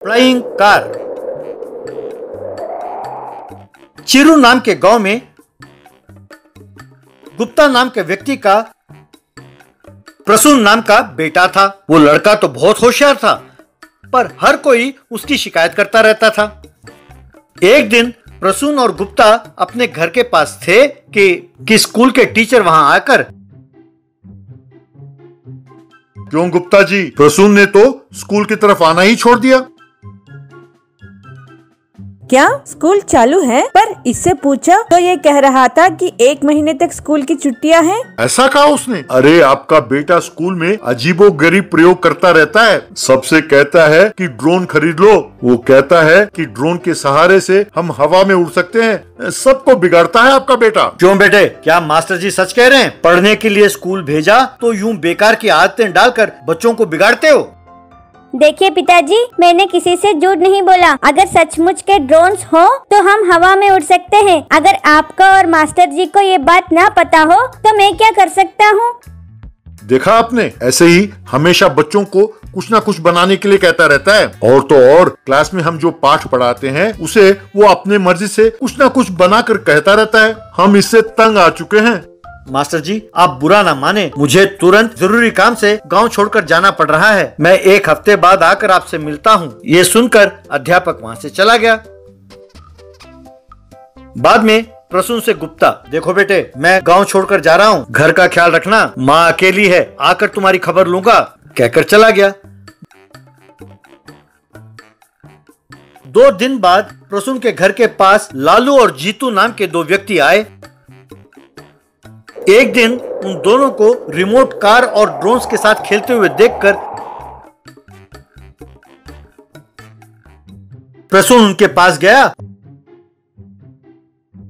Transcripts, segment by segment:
Flying car. चिरू नाम के गांव में गुप्ता नाम के व्यक्ति का प्रसून नाम का बेटा था। वो लड़का तो बहुत होशियार था, पर हर कोई उसकी शिकायत करता रहता था। एक दिन प्रसून और गुप्ता अपने घर के पास थे कि स्कूल के टीचर वहां आकर, क्यों गुप्ता जी, प्रसून ने तो स्कूल की तरफ आना ही छोड़ दिया। क्या स्कूल चालू है? पर इससे पूछा तो ये कह रहा था कि 1 महीने तक स्कूल की छुट्टियां हैं। ऐसा कहा उसने? अरे आपका बेटा स्कूल में अजीबोगरीब प्रयोग करता रहता है। सबसे कहता है कि ड्रोन खरीद लो, वो कहता है कि ड्रोन के सहारे से हम हवा में उड़ सकते हैं। सबको बिगाड़ता है आपका बेटा। क्यों बेटे, क्या मास्टर जी सच कह रहे हैं? पढ़ने के लिए स्कूल भेजा तो यूं बेकार की आदतें डालकर बच्चों को बिगाड़ते हो। देखिए पिताजी, मैंने किसी से झूठ नहीं बोला। अगर सचमुच के ड्रोन्स हो तो हम हवा में उड़ सकते हैं। अगर आपको और मास्टर जी को ये बात ना पता हो तो मैं क्या कर सकता हूँ? देखा आपने, ऐसे ही हमेशा बच्चों को कुछ ना कुछ बनाने के लिए कहता रहता है। और तो और क्लास में हम जो पाठ पढ़ाते हैं उसे वो अपने मर्जी से कुछ ना कुछ बनाकर कहता रहता है। हम इससे तंग आ चुके हैं। मास्टर जी, आप बुरा ना माने, मुझे तुरंत जरूरी काम से गांव छोड़कर जाना पड़ रहा है। मैं 1 हफ्ते बाद आकर आपसे मिलता हूँ। ये सुनकर अध्यापक वहाँ से चला गया। बाद में प्रसून से गुप्ता, देखो बेटे, मैं गांव छोड़कर जा रहा हूँ, घर का ख्याल रखना, माँ अकेली है, आकर तुम्हारी खबर लूंगा, कहकर चला गया। 2 दिन बाद प्रसून के घर के पास लालू और जीतू नाम के 2 व्यक्ति आए। एक दिन उन दोनों को रिमोट कार और ड्रोन्स के साथ खेलते हुए देखकर प्रसून उनके पास गया।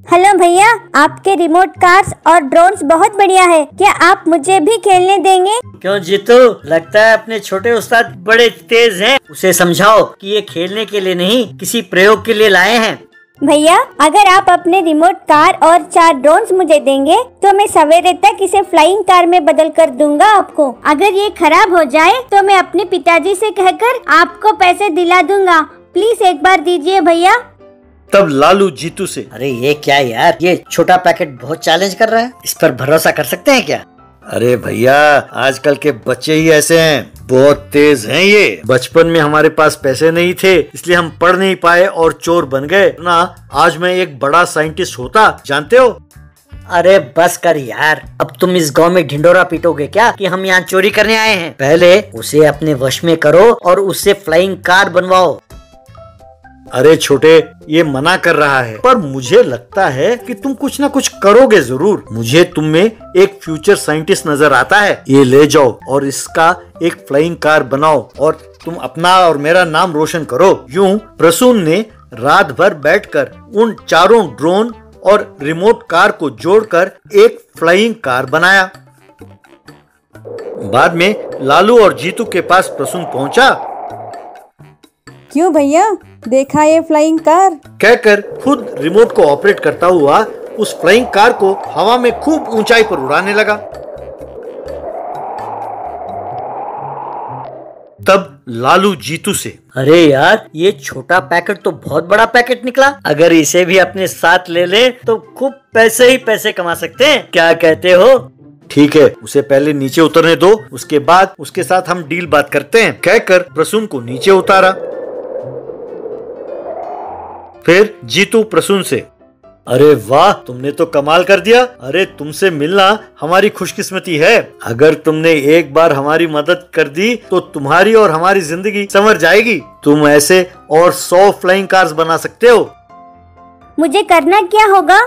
हेलो भैया, आपके रिमोट कार्स और ड्रोन्स बहुत बढ़िया है। क्या आप मुझे भी खेलने देंगे? क्यों जीतू, लगता है अपने छोटे उस्ताद बड़े तेज हैं। उसे समझाओ कि ये खेलने के लिए नहीं, किसी प्रयोग के लिए लाए हैं। भैया, अगर आप अपने रिमोट कार और 4 ड्रोन्स मुझे देंगे तो मैं सवेरे तक इसे फ्लाइंग कार में बदल कर दूंगा आपको। अगर ये खराब हो जाए तो मैं अपने पिताजी से कहकर आपको पैसे दिला दूंगा। प्लीज एक बार दीजिए भैया। तब लालू जीतू से, अरे ये क्या यार, ये छोटा पैकेट बहुत चैलेंज कर रहा है, इस पर भरोसा कर सकते हैं क्या? अरे भैया, आजकल के बच्चे ही ऐसे हैं, बहुत तेज हैं ये। बचपन में हमारे पास पैसे नहीं थे, इसलिए हम पढ़ नहीं पाए और चोर बन गए ना। आज मैं एक बड़ा साइंटिस्ट होता, जानते हो। अरे बस कर यार, अब तुम इस गांव में ढिंडोरा पीटोगे क्या कि हम यहाँ चोरी करने आए हैं? पहले उसे अपने वश में करो और उससे फ्लाइंग कार बनवाओ। अरे छोटे, ये मना कर रहा है, पर मुझे लगता है कि तुम कुछ ना कुछ करोगे जरूर। मुझे तुम में एक फ्यूचर साइंटिस्ट नजर आता है। ये ले जाओ और इसका एक फ्लाइंग कार बनाओ और तुम अपना और मेरा नाम रोशन करो। यूं प्रसून ने रात भर बैठकर उन 4 ड्रोन और रिमोट कार को जोड़कर एक फ्लाइंग कार बनाया। बाद में लालू और जीतू के पास प्रसून पहुंचा। क्यों भैया, देखा ये फ्लाइंग कार? कहकर खुद रिमोट को ऑपरेट करता हुआ उस फ्लाइंग कार को हवा में खूब ऊंचाई पर उड़ाने लगा। तब लालू जीतू से, अरे यार, ये छोटा पैकेट तो बहुत बड़ा पैकेट निकला। अगर इसे भी अपने साथ ले ले तो खूब पैसे ही पैसे कमा सकते हैं। क्या कहते हो? ठीक है, उसे पहले नीचे उतरने दो, उसके बाद उसके साथ हम डील बात करते हैं। कहकर प्रसून को नीचे उतारा। फिर जीतू प्रसून से, अरे वाह, तुमने तो कमाल कर दिया। अरे तुमसे मिलना हमारी खुशकिस्मती है। अगर तुमने एक बार हमारी मदद कर दी तो तुम्हारी और हमारी जिंदगी संवर जाएगी। तुम ऐसे और 100 फ्लाइंग कार्स बना सकते हो। मुझे करना क्या होगा?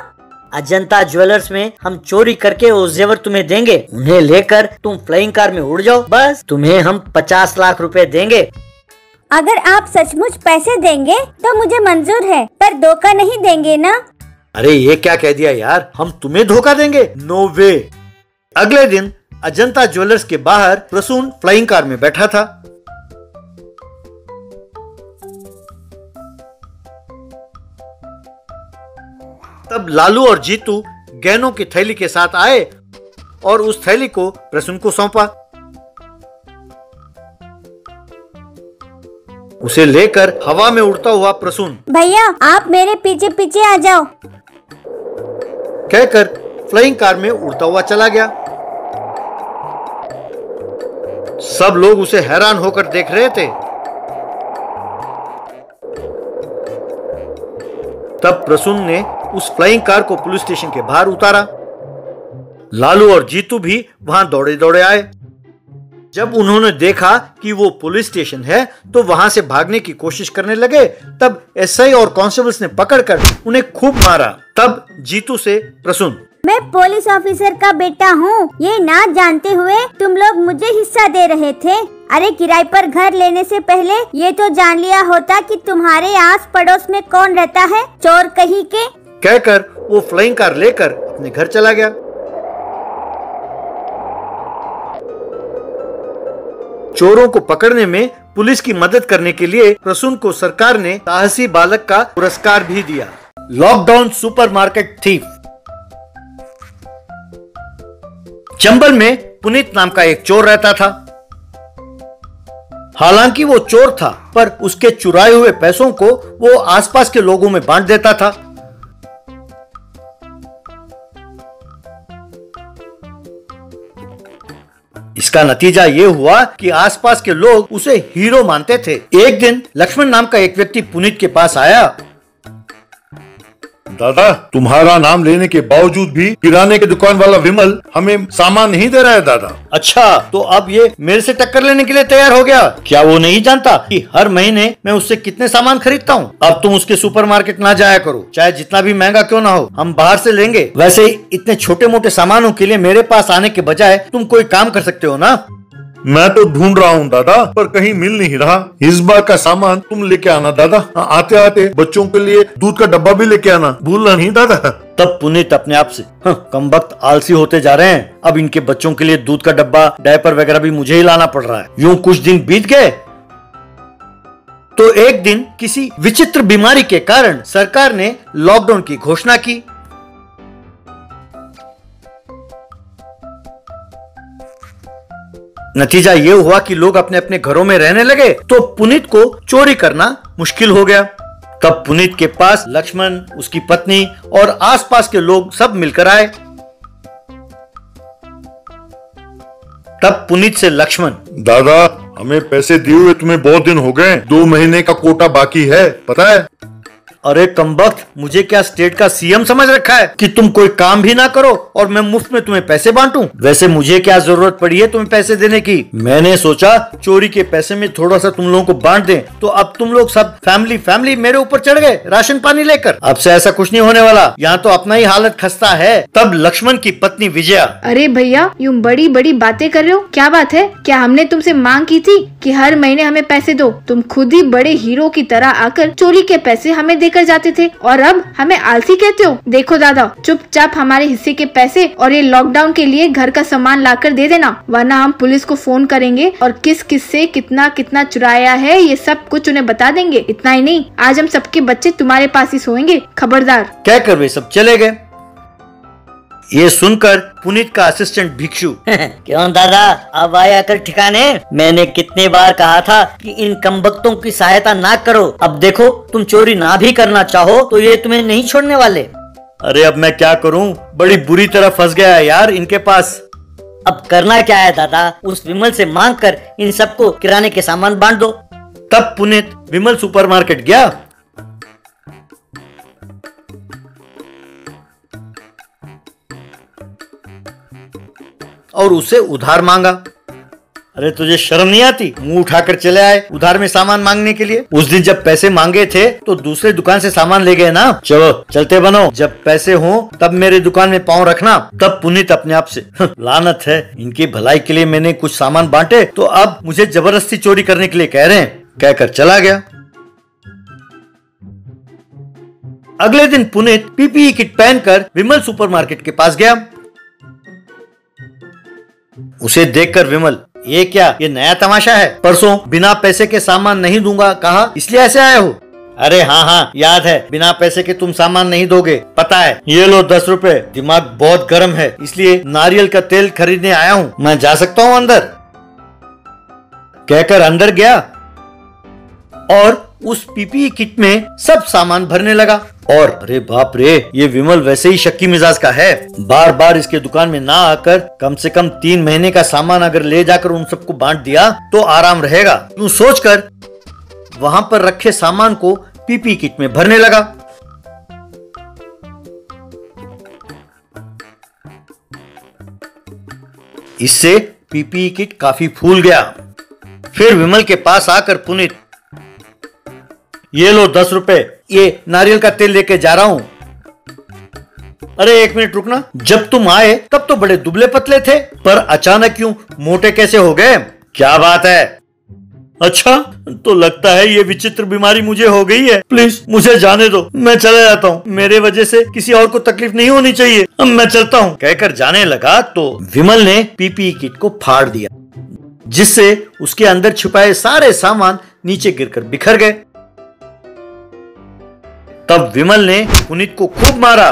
अजंता ज्वेलर्स में हम चोरी करके वो जेवर तुम्हें देंगे। उन्हें लेकर तुम फ्लाइंग कार में उड़ जाओ। बस तुम्हें हम 50 लाख रुपए देंगे। अगर आप सचमुच पैसे देंगे तो मुझे मंजूर है, पर धोखा नहीं देंगे ना? अरे ये क्या कह दिया यार, हम तुम्हें धोखा देंगे? नो वे। अगले दिन अजंता ज्वेलर्स के बाहर प्रसून फ्लाइंग कार में बैठा था। तब लालू और जीतू गहनों की थैली के साथ आए और उस थैली को प्रसून को सौंपा। उसे लेकर हवा में उड़ता हुआ प्रसून भैया आप मेरे पीछे पीछे आ जाओ। कहकर फ्लाइंग कार में उड़ता हुआ चला गया। सब लोग उसे हैरान होकर देख रहे थे। तब प्रसून ने उस फ्लाइंग कार को पुलिस स्टेशन के बाहर उतारा। लालू और जीतू भी वहां दौड़े दौड़े आए। जब उन्होंने देखा कि वो पुलिस स्टेशन है तो वहां से भागने की कोशिश करने लगे। तब एसआई और कांस्टेबल्स ने पकड़कर उन्हें खूब मारा। तब जीतू से प्रसून, मैं पुलिस ऑफिसर का बेटा हूँ, ये ना जानते हुए तुम लोग मुझे हिस्सा दे रहे थे। अरे किराए पर घर लेने से पहले ये तो जान लिया होता कि तुम्हारे आस पड़ोस में कौन रहता है, चोर कहीं के। कहकर वो फ्लाइंग कार लेकर अपने घर चला गया। चोरों को पकड़ने में पुलिस की मदद करने के लिए प्रसून को सरकार ने साहसी बालक का पुरस्कार भी दिया। Lockdown supermarket thief. चंबल में पुनीत नाम का एक चोर रहता था। हालांकि वो चोर था, पर उसके चुराए हुए पैसों को वो आसपास के लोगों में बांट देता था। इसका नतीजा ये हुआ कि आसपास के लोग उसे हीरो मानते थे। एक दिन लक्ष्मण नाम का एक व्यक्ति पुनीत के पास आया। दादा, तुम्हारा नाम लेने के बावजूद भी किराने की दुकान वाला विमल हमें सामान नहीं दे रहा है दादा। अच्छा, तो अब ये मेरे से टक्कर लेने के लिए तैयार हो गया? क्या वो नहीं जानता कि हर महीने मैं उससे कितने सामान खरीदता हूँ? अब तुम उसके सुपरमार्केट ना जाया करो, चाहे जितना भी महंगा क्यों ना हो, हम बाहर से लेंगे। वैसे ही इतने छोटे मोटे सामानों के लिए मेरे पास आने के बजाय तुम कोई काम कर सकते हो ना। मैं तो ढूंढ रहा हूँ दादा, पर कहीं मिल नहीं रहा। इस बार का सामान तुम लेके आना दादा। आते आते बच्चों के लिए दूध का डब्बा भी लेके आना, भूलना नहीं दादा। तब पुनीत अपने आप से, कमबख्त आलसी होते जा रहे हैं, अब इनके बच्चों के लिए दूध का डब्बा, डायपर वगैरह भी मुझे ही लाना पड़ रहा है। यूं कुछ दिन बीत गए तो एक दिन किसी विचित्र बीमारी के कारण सरकार ने लॉकडाउन की घोषणा की। नतीजा ये हुआ कि लोग अपने अपने घरों में रहने लगे, तो पुनीत को चोरी करना मुश्किल हो गया। तब पुनीत के पास लक्ष्मण, उसकी पत्नी और आसपास के लोग सब मिलकर आए। तब पुनीत से लक्ष्मण, दादा, हमें पैसे दिए हुए तुम्हें बहुत दिन हो गए, 2 महीने का कोटा बाकी है, पता है? अरे कमबख्त, मुझे क्या स्टेट का सीएम समझ रखा है कि तुम कोई काम भी ना करो और मैं मुफ्त में तुम्हें पैसे बांटूं? वैसे मुझे क्या जरूरत पड़ी है तुम्हें पैसे देने की? मैंने सोचा चोरी के पैसे में थोड़ा सा तुम लोगों को बांट दें, तो अब तुम लोग सब फैमिली मेरे ऊपर चढ़ गए राशन पानी लेकर। अब से ऐसा कुछ नहीं होने वाला, यहाँ तो अपना ही हालत खस्ता है। तब लक्ष्मण की पत्नी विजया, अरे भैया, यूं बड़ी बड़ी बातें कर रहे हो, क्या बात है? क्या हमने तुमसे मांग की थी कि हर महीने हमें पैसे दो? तुम खुद ही बड़े हीरो की तरह आकर चोरी के पैसे हमें कर जाते थे और अब हमें आलसी कहते हो। देखो दादा, चुपचाप हमारे हिस्से के पैसे और ये लॉकडाउन के लिए घर का सामान लाकर दे देना, वरना हम पुलिस को फोन करेंगे और किस किस से कितना कितना चुराया है ये सब कुछ उन्हें बता देंगे। इतना ही नहीं, आज हम सबके बच्चे तुम्हारे पास ही सोएंगे, खबरदार। कहकर वे सब चले गए। ये सुनकर पुनीत का असिस्टेंट भिक्षु, क्यों दादा, अब आया कर ठिकाने? मैंने कितने बार कहा था कि इन कमबख्तों की सहायता ना करो। अब देखो, तुम चोरी ना भी करना चाहो तो ये तुम्हें नहीं छोड़ने वाले। अरे अब मैं क्या करूं, बड़ी बुरी तरह फंस गया है यार इनके पास। अब करना क्या है दादा, उस विमल से मांग कर इन सबको किराने के सामान बांट दो। तब पुनीत विमल सुपरमार्केट गया। और उसे उधार मांगा। अरे तुझे शर्म नहीं आती? मुंह उठाकर चले आए उधार में सामान मांगने के लिए। उस दिन जब पैसे मांगे थे तो दूसरे दुकान से सामान ले गए ना। चलो चलते बनो, जब पैसे हो तब मेरे दुकान में पांव रखना। तब पुनीत अपने आप से, लानत है, इनकी भलाई के लिए मैंने कुछ सामान बांटे तो अब मुझे जबरदस्ती चोरी करने के लिए कह रहे हैं, कहकर चला गया। अगले दिन पुनीत पीपीई किट पहनकर विमल सुपरमार्केट के पास गया। उसे देखकर विमल, ये क्या, ये नया तमाशा है? परसों बिना पैसे के सामान नहीं दूंगा कहा, इसलिए ऐसे आए हो? अरे हाँ, याद है, बिना पैसे के तुम सामान नहीं दोगे, पता है। ये लो 10 रुपए, दिमाग बहुत गर्म है इसलिए नारियल का तेल खरीदने आया हूँ, मैं जा सकता हूँ अंदर? कहकर अंदर गया। और उस पीपीई किट में सब सामान भरने लगा। और अरे बाप रे, ये विमल वैसे ही शक्की मिजाज का है। बार बार इसके दुकान में ना आकर कम से कम 3 महीने का सामान अगर ले जाकर उन सबको बांट दिया तो आराम रहेगा। यूं सोचकर वहां पर रखे सामान को पीपीई किट में भरने लगा। इससे पीपीई किट काफी फूल गया। फिर विमल के पास आकर पुनीत, ये लो 10 रुपए, ये नारियल का तेल लेके जा रहा हूं। अरे 1 मिनट रुकना, जब तुम आए तब तो बड़े दुबले पतले थे, पर अचानक क्यों मोटे कैसे हो गए? क्या बात है? अच्छा, तो लगता है ये विचित्र बीमारी मुझे हो गई है। प्लीज मुझे जाने दो, मैं चला जाता हूँ। मेरे वजह से किसी और को तकलीफ नहीं होनी चाहिए। अब मैं चलता हूँ। कहकर जाने लगा तो विमल ने पीपीई किट को फाड़ दिया, जिससे उसके अंदर छुपाए सारे सामान नीचे गिरकर बिखर गए। तब विमल ने पुनीत को खूब मारा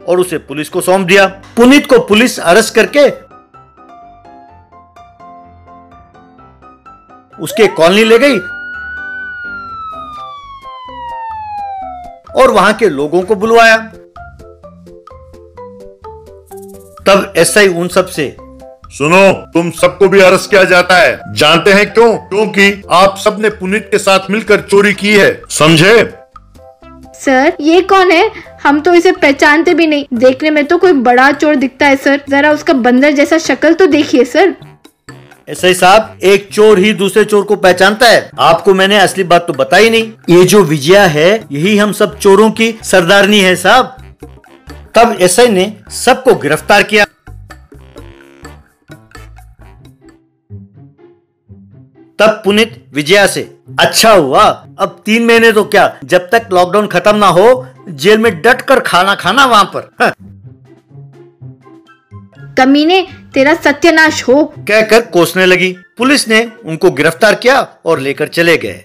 और उसे पुलिस को सौंप दिया। पुनीत को पुलिस अरेस्ट करके उसके कॉलोनी ले गई और वहां के लोगों को बुलवाया। तब एसआई उन सब से, सुनो, तुम सबको भी अरेस्ट किया जाता है। जानते हैं क्यों? क्योंकि आप सबने पुनीत के साथ मिलकर चोरी की है, समझे? सर ये कौन है? हम तो इसे पहचानते भी नहीं। देखने में तो कोई बड़ा चोर दिखता है सर। जरा उसका बंदर जैसा शक्ल तो देखिए सर। एसआई साहब, एक चोर ही दूसरे चोर को पहचानता है। आपको मैंने असली बात तो बताई नहीं। ये जो विजया है, यही हम सब चोरों की सरदारनी है साहब। तब एसआई ने सबको गिरफ्तार किया। तब पुनीत विजया से, अच्छा हुआ, अब 3 महीने तो क्या, जब तक लॉकडाउन खत्म ना हो जेल में डट कर खाना खाना वहां पर। हाँ। कमीने, तेरा सत्यानाश हो, कहकर कोसने लगी। पुलिस ने उनको गिरफ्तार किया और लेकर चले गए।